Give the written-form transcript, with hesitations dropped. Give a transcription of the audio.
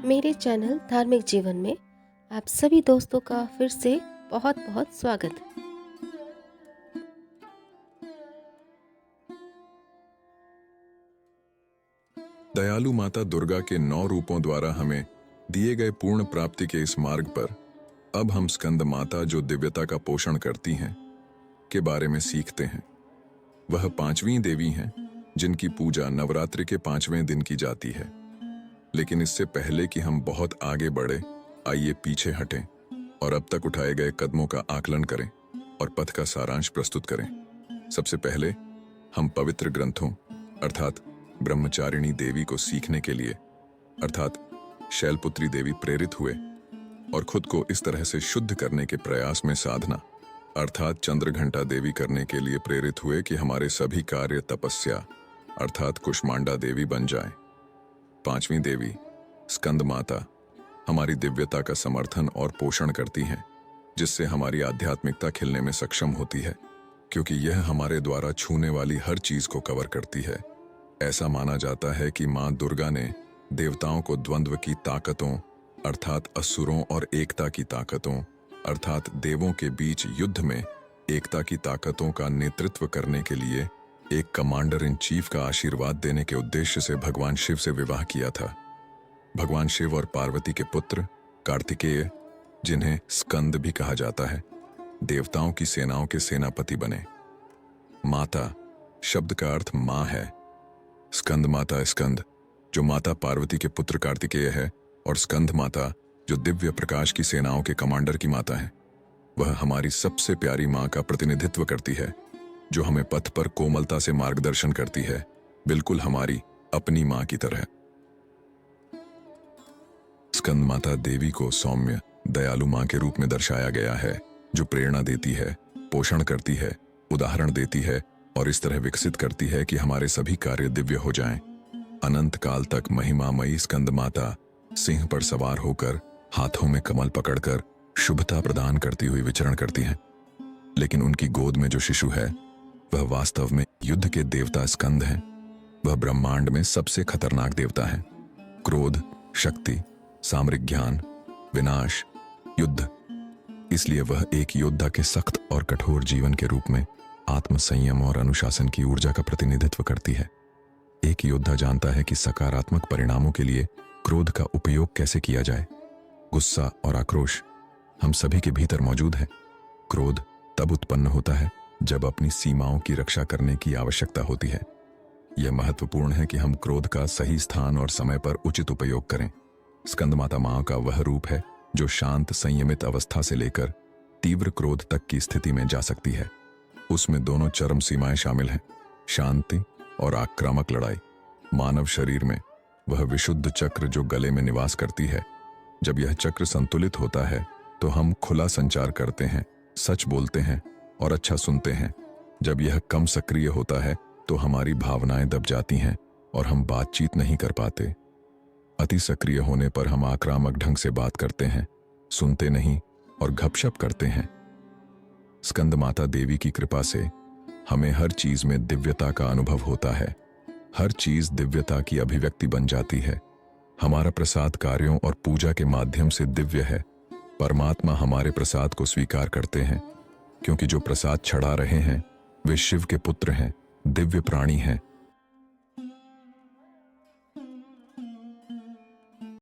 मेरे चैनल धार्मिक जीवन में आप सभी दोस्तों का फिर से बहुत बहुत स्वागत है। दयालु माता दुर्गा के 9 रूपों द्वारा हमें दिए गए पूर्ण प्राप्ति के इस मार्ग पर अब हम स्कंद माता जो दिव्यता का पोषण करती हैं के बारे में सीखते हैं। वह 5वीं देवी हैं जिनकी पूजा नवरात्रि के 5वें दिन की जाती है। लेकिन इससे पहले कि हम बहुत आगे बढ़े, आइए पीछे हटें और अब तक उठाए गए कदमों का आकलन करें और पथ का सारांश प्रस्तुत करें। सबसे पहले हम पवित्र ग्रंथों अर्थात ब्रह्मचारिणी देवी को सीखने के लिए अर्थात शैलपुत्री देवी प्रेरित हुए और खुद को इस तरह से शुद्ध करने के प्रयास में साधना अर्थात चंद्रघंटा देवी करने के लिए प्रेरित हुए कि हमारे सभी कार्य तपस्या अर्थात कुष्मांडा देवी बन जाएं। 5वीं देवी स्कंद माता हमारी दिव्यता का समर्थन और पोषण करती हैं, जिससे हमारी आध्यात्मिकता खिलने में सक्षम होती है, क्योंकि यह हमारे द्वारा छूने वाली हर चीज को कवर करती है। ऐसा माना जाता है कि मां दुर्गा ने देवताओं को द्वंद्व की ताकतों अर्थात असुरों और एकता की ताकतों अर्थात देवों के बीच युद्ध में एकता की ताकतों का नेतृत्व करने के लिए एक कमांडर इन चीफ का आशीर्वाद देने के उद्देश्य से भगवान शिव से विवाह किया था। भगवान शिव और पार्वती के पुत्र कार्तिकेय, जिन्हें स्कंद भी कहा जाता है, देवताओं की सेनाओं के सेनापति बने। माता शब्द का अर्थ मां है। स्कंद माता स्कंद जो माता पार्वती के पुत्र कार्तिकेय है और स्कंद माता जो दिव्य प्रकाश की सेनाओं के कमांडर की माता है, वह हमारी सबसे प्यारी मां का प्रतिनिधित्व करती है, जो हमें पथ पर कोमलता से मार्गदर्शन करती है, बिल्कुल हमारी अपनी मां की तरह। स्कंद माता देवी को सौम्य दयालु मां के रूप में दर्शाया गया है, जो प्रेरणा देती है, पोषण करती है, उदाहरण देती है और इस तरह विकसित करती है कि हमारे सभी कार्य दिव्य हो जाएं। अनंत काल तक महिमामयी स्कंद माता सिंह पर सवार होकर हाथों में कमल पकड़कर शुभता प्रदान करती हुई विचरण करती हैं। लेकिन उनकी गोद में जो शिशु है वह वास्तव में युद्ध के देवता स्कंद हैं। वह ब्रह्मांड में सबसे खतरनाक देवता है। क्रोध, शक्ति, सामरिक ज्ञान, विनाश, युद्ध। इसलिए वह एक योद्धा के सख्त और कठोर जीवन के रूप में आत्म संयम और अनुशासन की ऊर्जा का प्रतिनिधित्व करती है। एक योद्धा जानता है कि सकारात्मक परिणामों के लिए क्रोध का उपयोग कैसे किया जाए। गुस्सा और आक्रोश हम सभी के भीतर मौजूद है। क्रोध तब उत्पन्न होता है जब अपनी सीमाओं की रक्षा करने की आवश्यकता होती है। यह महत्वपूर्ण है कि हम क्रोध का सही स्थान और समय पर उचित उपयोग करें। स्कंद माता मां का वह रूप है जो शांत संयमित अवस्था से लेकर तीव्र क्रोध तक की स्थिति में जा सकती है। उसमें दोनों चरम सीमाएं शामिल हैं, शांति और आक्रामक लड़ाई। मानव शरीर में वह विशुद्ध चक्र जो गले में निवास करती है, जब यह चक्र संतुलित होता है तो हम खुला संचार करते हैं, सच बोलते हैं और अच्छा सुनते हैं। जब यह कम सक्रिय होता है तो हमारी भावनाएं दब जाती हैं और हम बातचीत नहीं कर पाते। अति सक्रिय होने पर हम आक्रामक ढंग से बात करते हैं, सुनते नहीं और गपशप करते हैं। स्कंद माता देवी की कृपा से हमें हर चीज में दिव्यता का अनुभव होता है। हर चीज दिव्यता की अभिव्यक्ति बन जाती है। हमारा प्रसाद कार्यों और पूजा के माध्यम से दिव्य है। परमात्मा हमारे प्रसाद को स्वीकार करते हैं, क्योंकि जो प्रसाद चढ़ा रहे हैं वे शिव के पुत्र हैं, दिव्य प्राणी हैं